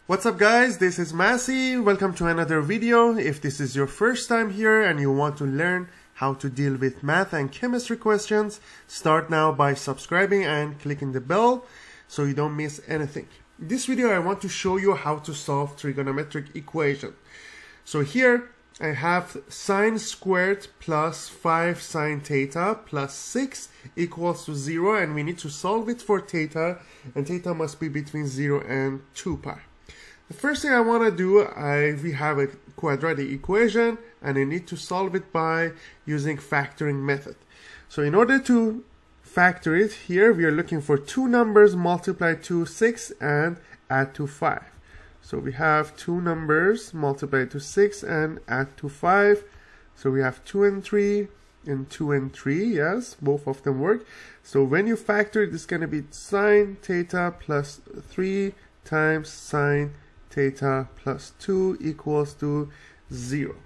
What's up guys, this is Massey. Welcome to another video. If this is your first time here and you want to learn how to deal with math and chemistry questions, start now by subscribing and clicking the bell so you don't miss anything. In this video I want to show you how to solve trigonometric equation. So here I have sine squared plus 5 sine theta plus 6 equals to 0, and we need to solve it for theta, and theta must be between 0 and 2 pi. The first thing I want to do, we have a quadratic equation and I need to solve it by using factoring method. So in order to factor it, here we are looking for two numbers, multiply to 6 and add to 5. So we have two numbers, multiply to 6 and add to 5. So we have 2 and 3 and 2 and 3, yes, both of them work. So when you factor it, it's going to be sine theta plus 3 times sine theta plus 2 equals to 0.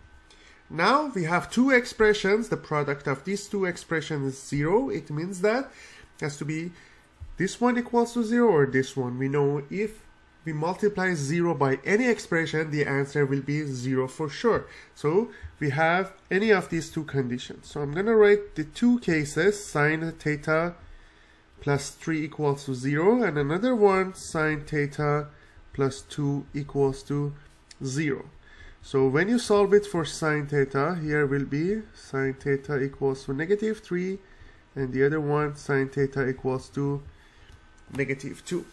Now we have two expressions. The product of these two expressions is 0. It means that it has to be this one equals to 0 or this one. We know if we multiply 0 by any expression, the answer will be 0 for sure. So we have any of these two conditions. So I'm going to write the two cases, sine theta plus 3 equals to 0, and another one, sine theta plus 2 equals to 0. So when you solve it for sine theta, here will be sine theta equals to negative 3, and the other one, sine theta equals to negative 2.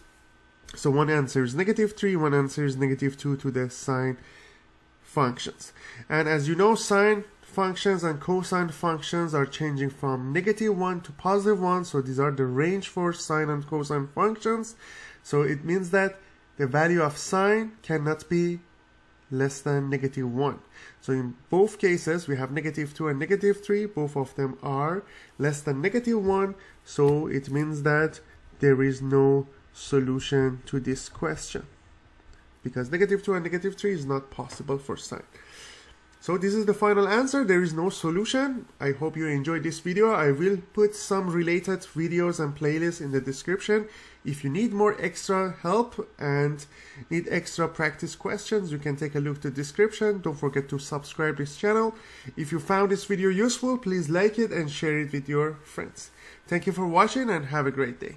So one answer is negative 3, one answer is negative 2 to the sine functions. And as you know, sine functions and cosine functions are changing from negative 1 to positive 1. So these are the range for sine and cosine functions. So it means that the value of sine cannot be less than negative 1. So in both cases, we have negative 2 and negative 3. Both of them are less than negative 1. So it means that there is no solution to this question, because negative 2 and negative 3 is not possible for sine. So this is the final answer. There is no solution. I hope you enjoyed this video. I will put some related videos and playlists in the description. If you need more extra help and need extra practice questions, you can take a look at the description. Don't forget to subscribe to this channel. If you found this video useful, please like it and share it with your friends. Thank you for watching and have a great day.